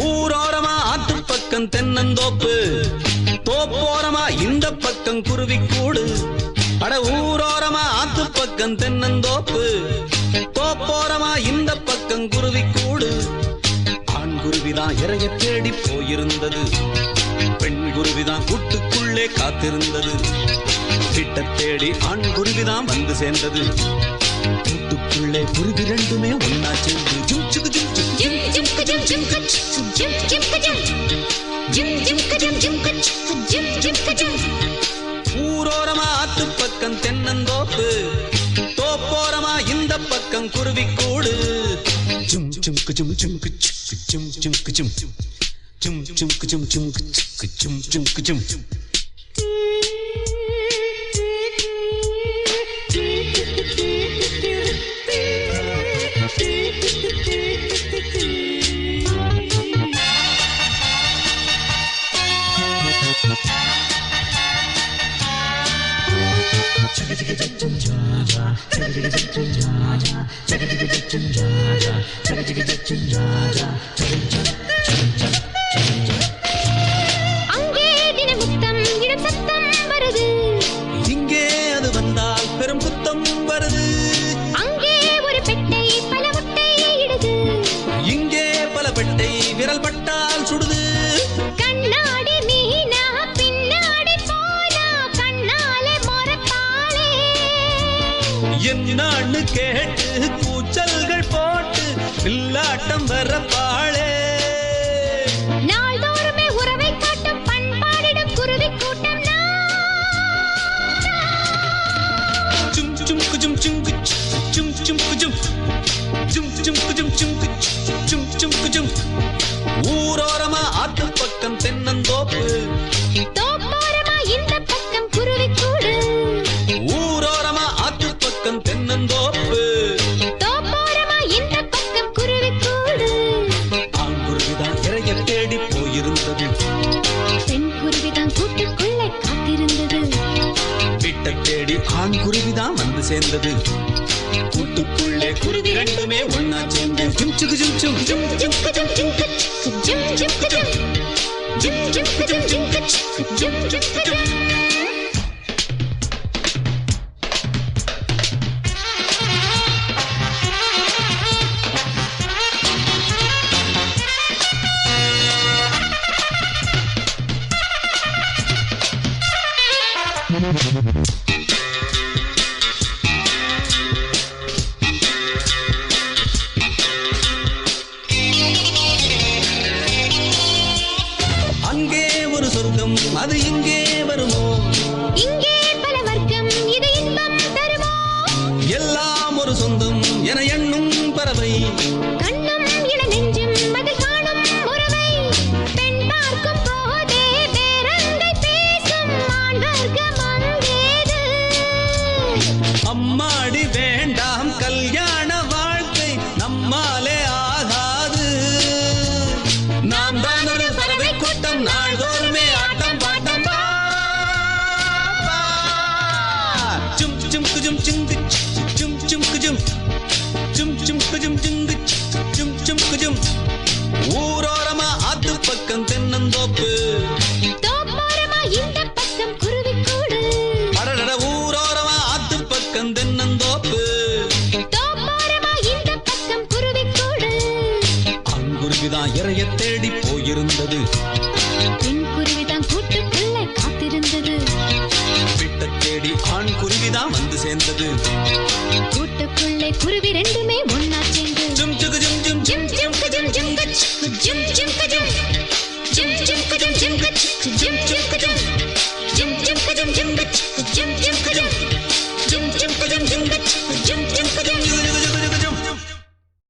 ஊரோரமா ஆத்து பக்கம் தென்னந்தோப்பு, தோப்போரமா இந்த பக்கம் குருவிக்கூடு. அட ஊரோரமா ஆத்து பக்கம் தென்னந்தோப்பு, தோப்போரமா இந்த பக்கம் குருவிக்கூடு. ஆண் குருவிதான் இறைய தேடி போயிருந்தது, பெண் குருவிதான் கூட்டுக்குள்ளே காத்திருந்தது. கிட்ட தேடி ஆண் குருவிதான் வந்து சேர்ந்தது, கூட்டுக்குள்ளே குருவி ரெண்டுமே ஒன்னா சேர்ந்து ஊரோரமா ஆத்து பக்கம் தென்னந்தோப்பு, தோப்போரமா இந்த பக்கம் குருவிக்கூடு. அங்கே தினமுத்தம் இடம் சத்தம் வருது, இங்கே அது வந்தால் பெரும் குத்தம் வருது. அங்கே ஒரு பெட்டை பல முட்டை இடுது, இங்கே பல பெட்டை விரல் பட்டால் சுடுது. கண்ணாடி மீனா பின்னாடி போனா கண்ணாலே மொரப்பாளே. என்னான்னு கேட்டு கூச்சல்கள் போட்டு வில்லாட்டம் வரப்பாளே. நாள்தோறுமே உறவை காட்டும் பண்பாடிடும் குருவி கூட்டம் சும் சும் குஜும் சும் குச் சும் சும் குஜும் சும் சும் குஜும் சும் குச் சும் சும் குஜும். ஊரோரமா ஆத்து பக்கம் தென்னந்தோப்பு, தோப்போரமா இந்த பக்கம் குருவி கூடு. ஊரோரமா ஆத்து பக்கம் தென்னந்தோப்பு, தோப்போரமா இந்த பக்கம் குருவி கூடு. ஆண் குருவிதான் இறைய தேடி போயிருந்தது, பெண் குருவிதான் கூட்டுக்குள்ளே காத்திருந்தது. வீட்ட தேடி ஆண் குருவிதான் வந்து சேர்ந்தது, கூட்டுக்குள்ளே குருவி ரெண்டுமே ஒன்னா சேர்ந்து ஜும் சுகு ஜும் சும் ஜும் ஜும் ஜும் ஜும் ஜும் ஜும் ஜும் ஜும் ஜும் ஜும் ஜும் ஜும். அங்கே ஒரு சொர்க்கம் அது இங்கே வருமோ, இங்கே பல வர்க்கம் இது இன்பம் தருமோ. எல்லாம் ஒரு சொந்தம் என எண்ணும் பறவை. கண்ணும் இள நெஞ்சும் அதில் காணும் உறவை. பெண் பார்க்கும் போதே பேரங்கை பேசும் ஆண் வர்க்கம் அங்கேது. அம்மாடி வேண்டாம் கல்யாண வாழ்க்கை நம்மாலே ஆகாது. நாம் தான் ஒரு பறவை கூட்டம், நாள்தோறுமே ஆட்டம் பாட்டம் பா. சும் சும் குஜும் சுங்கு சும் சும் குஜும் சும் சும் குஜும் சுங்கு சும் சும் குஜும். ஊரோரமா ஆத்து பக்கம் தென்னந்தோப்பு, தோப்போரமா இந்த பக்கம் குருவி கூடு. அடடட ஊரோரமா ஆத்து பக்கம் தென்னந்தோப்பு, தோப்போரமா இந்த பக்கம் குருவி கூடு. ஆண் குருவிதான் இறைய தேடி போயிருந்தது, பெண் குருவிதான் கூட்டுக்குள்ளே காத்திருந்தது. வீட்ட தேடி ஆண் குருவிதான் வந்து சேர்ந்தது. கூட்டுக்குள்ளே குருவி ரெண்டுமே ஒன்னா சேர்ந்து